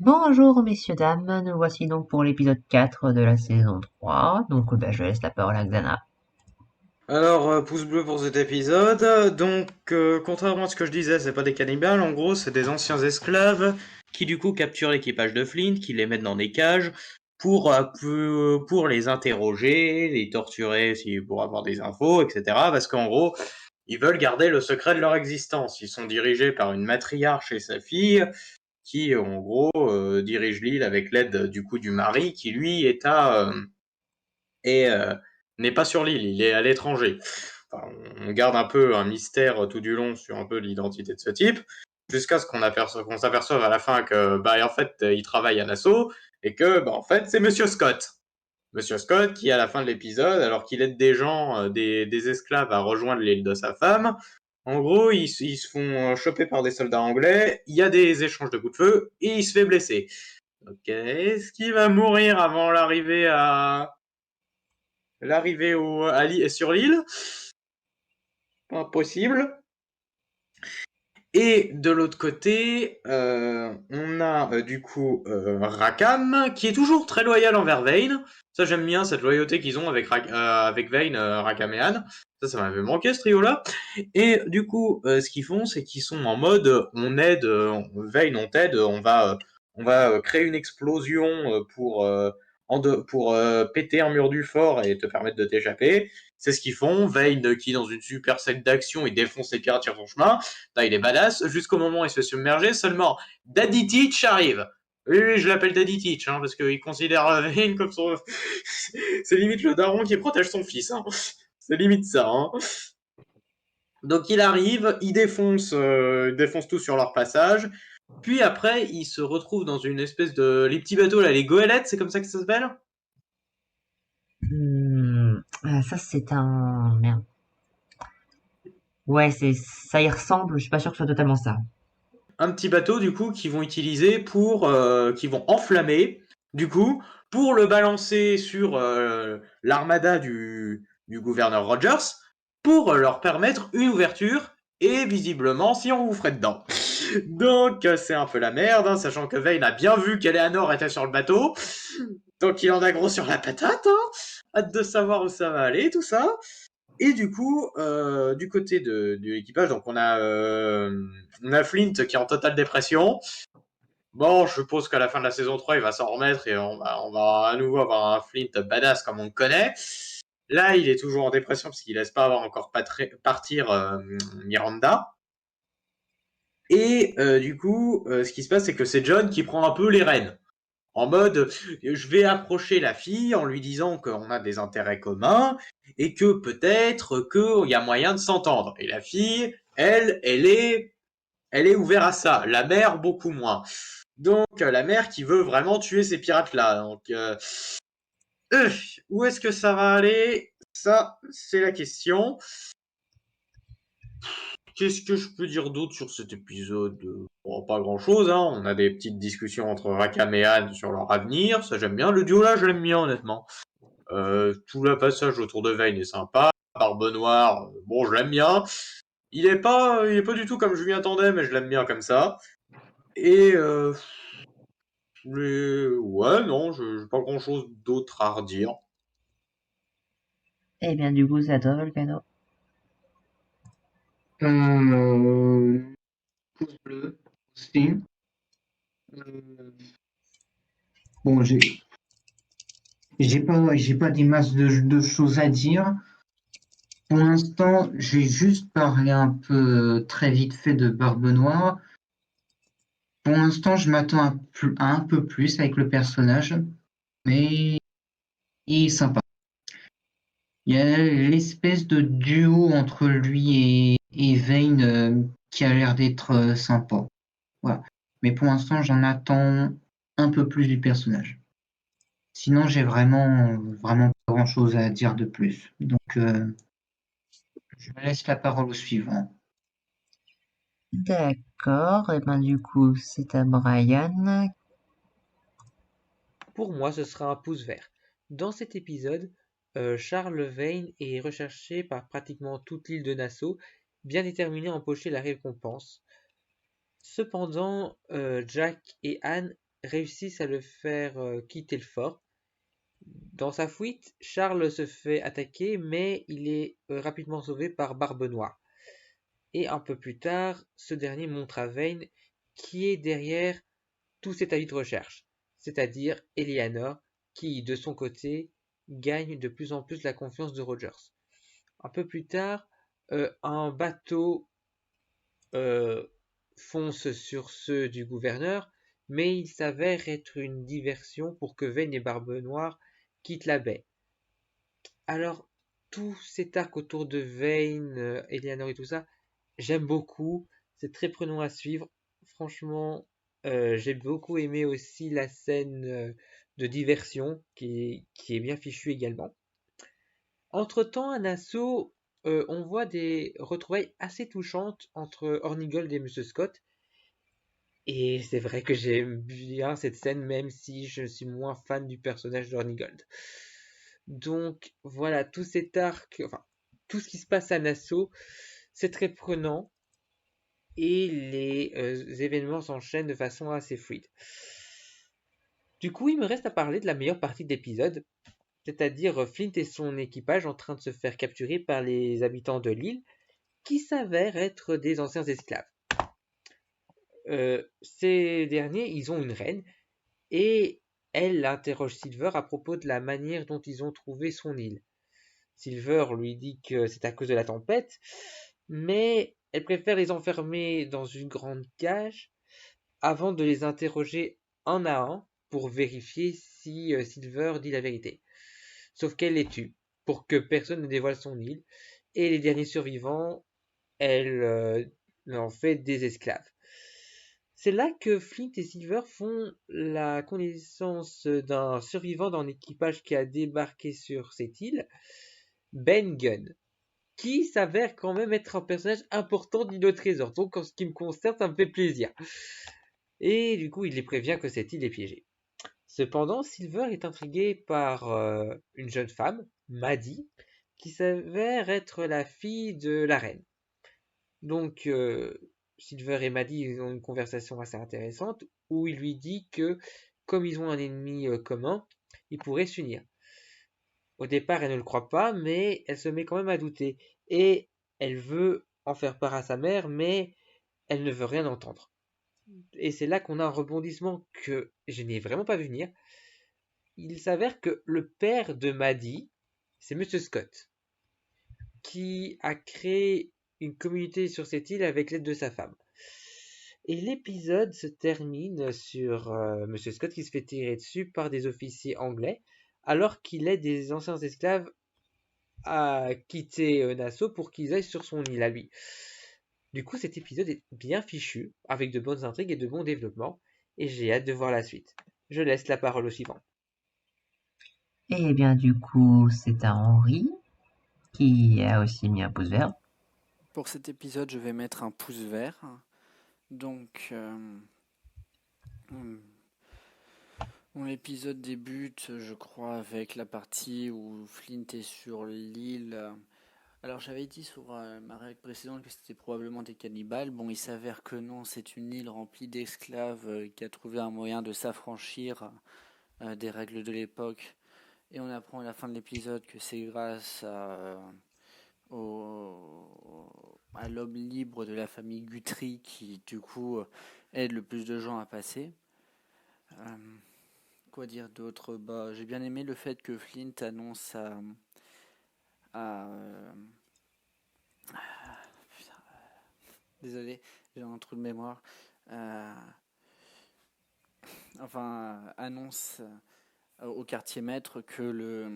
Bonjour messieurs, dames, nous voici donc pour l'épisode 4 de la saison 3. Donc je laisse la parole à Xana. Alors, pouce bleu pour cet épisode. Donc, contrairement à ce que je disais, c'est pas des cannibales, en gros, c'est des anciens esclaves qui du coup capturent l'équipage de Flint, qui les mettent dans des cages pour les interroger, les torturer pour avoir des infos, etc. Parce qu'en gros, ils veulent garder le secret de leur existence. Ils sont dirigés par une matriarche et sa fille qui, en gros, dirigent l'île avec l'aide du coup du mari qui lui est, n'est pas sur l'île, il est à l'étranger. Enfin, on garde un peu un mystère tout du long sur un peu l'identité de ce type, jusqu'à ce qu'on s'aperçoive à la fin que, en fait, il travaille à Nassau, et que, en fait, c'est Monsieur Scott. Monsieur Scott, qui, à la fin de l'épisode, alors qu'il aide des gens, des esclaves à rejoindre l'île de sa femme, en gros, ils se font choper par des soldats anglais, il y a des échanges de coups de feu, et il se fait blesser. Ok, est-ce qu'il va mourir avant l'arrivée sur l'île? Pas possible. Et de l'autre côté, on a du coup Rackham, qui est toujours très loyal envers Vayne. Ça, j'aime bien cette loyauté qu'ils ont avec Vayne, Rackham et Anne. Ça m'avait manqué ce trio-là. Et du coup, ce qu'ils font, c'est qu'ils sont en mode on aide, Vayne, on t'aide, on va créer une explosion pour péter un mur du fort et te permettre de t'échapper. C'est ce qu'ils font. Vayne, qui dans une super scène d'action, il défonce les pirates sur son chemin. Là, il est badass, jusqu'au moment où il se fait submerger, seulement Daddy Teach arrive. Oui, oui, je l'appelle Daddy Teach, parce qu'il considère Vayne comme son... C'est limite le daron qui protège son fils, hein. C'est limite ça, hein. Donc il arrive, il défonce tout sur leur passage, puis après, il se retrouve dans une espèce de... Les petits bateaux, là, les goélettes, c'est comme ça que ça s'appelle? Ça c'est un... Merde. Ouais, ça y ressemble, je suis pas sûr que ce soit totalement ça. Un petit bateau, du coup, qu'ils vont utiliser qui vont enflammer, du coup, pour le balancer sur l'armada du gouverneur Rogers, pour leur permettre une ouverture, et visiblement, si on vous ferait dedans. Donc, c'est un peu la merde, sachant que Vayne a bien vu qu'Eleanor était sur le bateau, donc il en a gros sur la patate, hâte de savoir où ça va aller, tout ça. Et du coup, du côté de l'équipage, donc on a Flint qui est en totale dépression. Bon, je suppose qu'à la fin de la saison 3, il va s'en remettre et on va à nouveau avoir un Flint badass comme on le connaît. Là, il est toujours en dépression parce qu'il laisse pas avoir encore partir Miranda. Et du coup, ce qui se passe, c'est que c'est John qui prend un peu les rênes. En mode, je vais approcher la fille en lui disant qu'on a des intérêts communs et que peut-être qu'il y a moyen de s'entendre. Et la fille, elle est ouverte à ça. La mère, beaucoup moins. Donc, la mère qui veut vraiment tuer ces pirates-là. Donc, euh, où est-ce que ça va aller? Ça, c'est la question. Qu'est-ce que je peux dire d'autre sur cet épisode? Bon, pas grand-chose, hein. On a des petites discussions entre Rackham et Anne sur leur avenir. Ça, j'aime bien. Le duo là, je l'aime bien, honnêtement. Tout le passage autour de Vayne est sympa. Barbe Noire, bon, je l'aime bien. Il est pas du tout comme je m'y attendais, mais je l'aime bien comme ça. Et ouais, non, j'ai pas grand-chose d'autre à redire. Eh bien du coup, c'est à toi, Volcano. Euh, pouce bleu aussi. Euh, bon, j'ai pas des masses de choses à dire. Pour l'instant, j'ai juste parlé un peu très vite fait de Barbe Noire. Pour l'instant, je m'attends à un peu plus avec le personnage, mais il est sympa. Il y a l'espèce de duo entre lui et Vayne qui a l'air d'être sympa. Voilà. Mais pour l'instant, j'en attends un peu plus du personnage. Sinon, j'ai vraiment pas grand-chose à dire de plus. Donc, je laisse la parole au suivant. D'accord, et ben du coup, c'est à Brian. Pour moi, ce sera un pouce vert. Dans cet épisode, Charles Vane est recherché par pratiquement toute l'île de Nassau, bien déterminé à empocher la récompense. Cependant, Jack et Anne réussissent à le faire quitter le fort. Dans sa fuite, Charles se fait attaquer, mais il est rapidement sauvé par Barbe Noire. Et un peu plus tard, ce dernier montre à Vane qui est derrière tous ces avis de recherche, c'est-à-dire Eleanor, qui, de son côté, gagne de plus en plus la confiance de Rogers. Un peu plus tard, un bateau euh, fonce sur ceux du gouverneur, mais il s'avère être une diversion pour que Vane et Barbe Noire quittent la baie. Alors, tout cet arc autour de Vane, Eleanor et tout ça, j'aime beaucoup. C'est très prenant à suivre. Franchement, j'ai beaucoup aimé aussi la scène de diversion qui est bien fichue également. Entre-temps, à Nassau, on voit des retrouvailles assez touchantes entre Hornigold et Monsieur Scott. Et c'est vrai que j'aime bien cette scène, même si je suis moins fan du personnage d'Hornigold. Donc voilà, tout cet arc, enfin, tout ce qui se passe à Nassau, c'est très prenant et les événements s'enchaînent de façon assez fluide. Du coup, il me reste à parler de la meilleure partie de l'épisode, c'est-à-dire Flint et son équipage en train de se faire capturer par les habitants de l'île, qui s'avèrent être des anciens esclaves. Ces derniers, ils ont une reine, et elle interroge Silver à propos de la manière dont ils ont trouvé son île. Silver lui dit que c'est à cause de la tempête, mais elle préfère les enfermer dans une grande cage avant de les interroger un à un pour vérifier si Silver dit la vérité. Sauf qu'elle les tue pour que personne ne dévoile son île, et les derniers survivants, elle en fait des esclaves. C'est là que Flint et Silver font la connaissance d'un survivant d'un équipage qui a débarqué sur cette île, Ben Gunn, qui s'avère quand même être un personnage important d'Île Trésor. Donc en ce qui me concerne, ça me fait plaisir. Et du coup, il les prévient que cette île est piégée. Cependant, Silver est intrigué par une jeune femme, Maddie, qui s'avère être la fille de la reine. Donc, Silver et Maddie ont une conversation assez intéressante où il lui dit que, comme ils ont un ennemi commun, ils pourraient s'unir. Au départ, elle ne le croit pas, mais elle se met quand même à douter. Et elle veut en faire part à sa mère, mais elle ne veut rien entendre. Et c'est là qu'on a un rebondissement que je n'ai vraiment pas vu venir. Il s'avère que le père de Maddie, c'est Monsieur Scott, qui a créé une communauté sur cette île avec l'aide de sa femme. Et l'épisode se termine sur Monsieur Scott qui se fait tirer dessus par des officiers anglais, alors qu'il aide des anciens esclaves à quitter Nassau pour qu'ils aillent sur son île à lui. Du coup, cet épisode est bien fichu, avec de bonnes intrigues et de bons développements, et j'ai hâte de voir la suite. Je laisse la parole au suivant. Et bien du coup, c'est à Henri qui a aussi mis un pouce vert. Pour cet épisode, je vais mettre un pouce vert. Donc, l'épisode débute, je crois, avec la partie où Flint est sur l'île. Alors, j'avais dit sur ma règle précédente que c'était probablement des cannibales. Bon, il s'avère que non, c'est une île remplie d'esclaves qui a trouvé un moyen de s'affranchir des règles de l'époque. Et on apprend à la fin de l'épisode que c'est grâce à l'homme libre de la famille Guthrie qui, du coup, aide le plus de gens à passer. Quoi dire d'autre? J'ai bien aimé le fait que Flint annonce désolé, j'ai un trou de mémoire. Annonce au quartier maître que le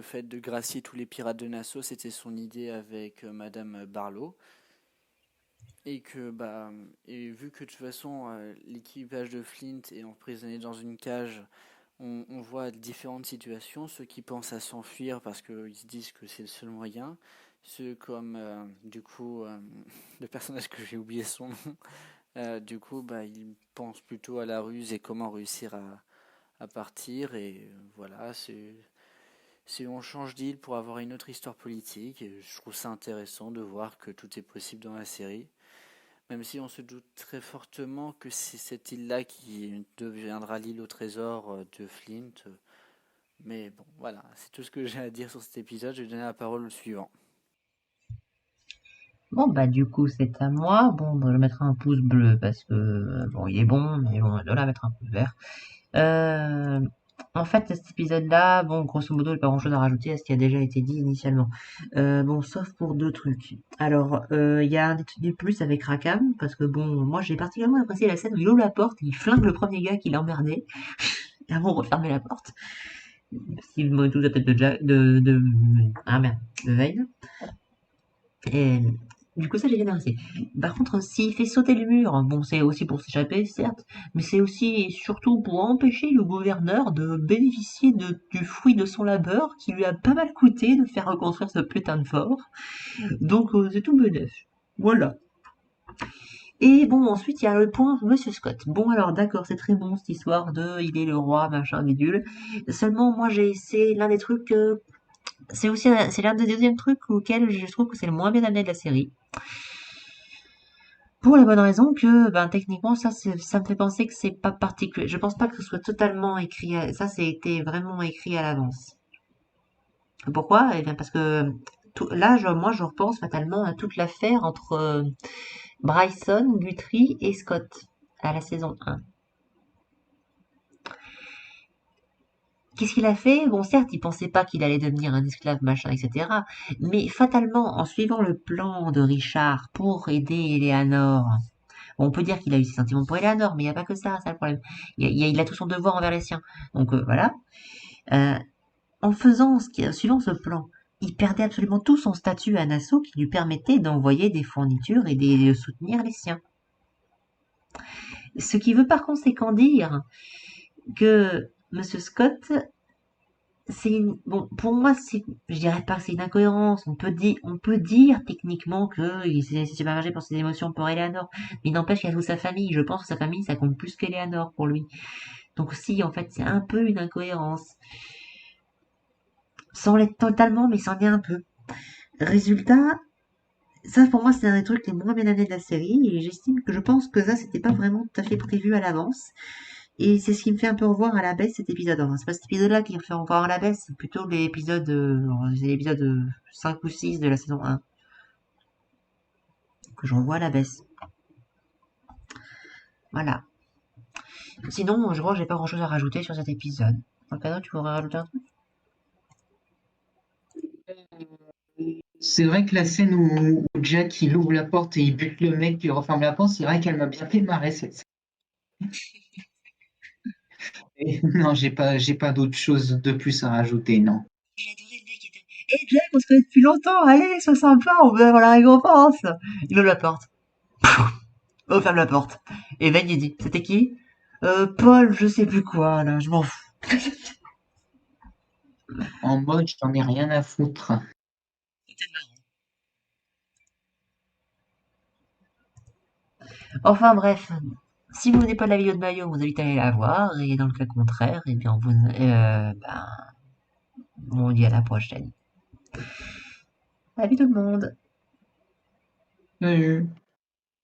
fait de gracier tous les pirates de Nassau, c'était son idée avec Madame Barlow. Et que vu que de toute façon l'équipage de Flint est emprisonné dans une cage, on voit différentes situations, ceux qui pensent à s'enfuir parce qu'ils se disent que c'est le seul moyen, ceux comme le personnage que j'ai oublié son nom, ils pensent plutôt à la ruse et comment réussir à partir, et voilà, on change d'île pour avoir une autre histoire politique, et je trouve ça intéressant de voir que tout est possible dans la série. Même si on se doute très fortement que c'est cette île-là qui deviendra l'île au trésor de Flint. Mais bon, voilà, c'est tout ce que j'ai à dire sur cet épisode. Je vais donner la parole au suivant. Bon, bah, du coup, c'est à moi. Bon, bah, je mettrai un pouce bleu parce que, bon, il est bon, mais bon, je dois mettre un pouce vert. Euh, En fait, cet épisode-là, bon, grosso modo, il n'y a pas grand-chose à rajouter à ce qui a déjà été dit initialement. Bon, sauf pour deux trucs. Alors, il y a un des trucs du plus avec Rakam, parce que bon, moi, j'ai particulièrement apprécié la scène où il ouvre la porte, il flingue le premier gars qui l'a emmerdé, et avant de refermer la porte. Steve Motu, la tête de ah merde, de Vane. Et du coup, ça, j'ai bien apprécié. Par contre, s'il fait sauter le mur, bon, c'est aussi pour s'échapper, certes, mais c'est aussi et surtout pour empêcher le gouverneur de bénéficier du fruit de son labeur qui lui a pas mal coûté de faire reconstruire ce putain de fort. Donc, c'est tout bénef. Voilà. Et bon, ensuite, il y a le point Monsieur Scott. Bon, alors, d'accord, c'est très bon, cette histoire de il est le roi, machin, bidule. Seulement, moi, c'est l'un des trucs, c'est l'un des deuxièmes trucs auxquels je trouve que c'est le moins bien amené de la série. Pour la bonne raison que, ben, techniquement, ça me fait penser que c'est pas particulier. Je pense pas que ce soit totalement écrit, ça, c'est été vraiment écrit à l'avance. Pourquoi? Eh bien, parce que, là, moi, je repense fatalement à toute l'affaire entre Bryson, Guthrie et Scott à la saison 1. Qu'est-ce qu'il a fait? Bon, certes, il pensait pas qu'il allait devenir un esclave, machin, etc. Mais fatalement, en suivant le plan de Richard pour aider Eleanor, on peut dire qu'il a eu ses sentiments pour Eleanor, mais il n'y a pas que ça, c'est le problème. Il a tout son devoir envers les siens. Donc voilà. Euh, En suivant ce plan, il perdait absolument tout son statut à Nassau qui lui permettait d'envoyer des fournitures et de soutenir les siens. Ce qui veut par conséquent dire que Monsieur Scott, bon, pour moi, je dirais pas que c'est une incohérence. On peut dire techniquement que il s'est submergé pour ses émotions pour Eleanor. Mais il n'empêche qu'il y a toute sa famille. Je pense que sa famille, ça compte plus qu'Eleanor pour lui. Donc si, en fait, c'est un peu une incohérence. Sans l'être totalement, mais c'en est un peu. Résultat, ça pour moi, c'est un des trucs les moins bien amenés de la série. Et j'estime que je pense que ça, c'était pas vraiment tout à fait prévu à l'avance. Et c'est ce qui me fait un peu revoir à la baisse cet épisode. Enfin, c'est pas cet épisode-là qui me fait revoir à la baisse, c'est plutôt l'épisode 5 ou 6 de la saison 1 que je revois à la baisse. Voilà. Sinon, je crois que j'ai pas grand-chose à rajouter sur cet épisode. Cadeau, tu voudrais rajouter un truc? C'est vrai que la scène où Jack il ouvre la porte et il bute le mec puis il referme la porte, c'est vrai qu'elle m'a bien fait marrer cette scène. Non, j'ai pas d'autre chose de plus à rajouter, non. J'ai adoré le mec qui était. Eh Jack, on se connaît depuis longtemps, allez, sois sympa, on veut avoir la récompense. Il ouvre la porte. On ferme la porte. Et Ben il dit, c'était qui? Paul, je sais plus quoi, là, je m'en fous. En mode, j'en ai rien à foutre. C'était marrant. Enfin bref, si vous n'avez pas la vidéo de Mario, vous invite à aller la voir, et dans le cas contraire, eh bien on dit à la prochaine. Salut tout le monde! Salut.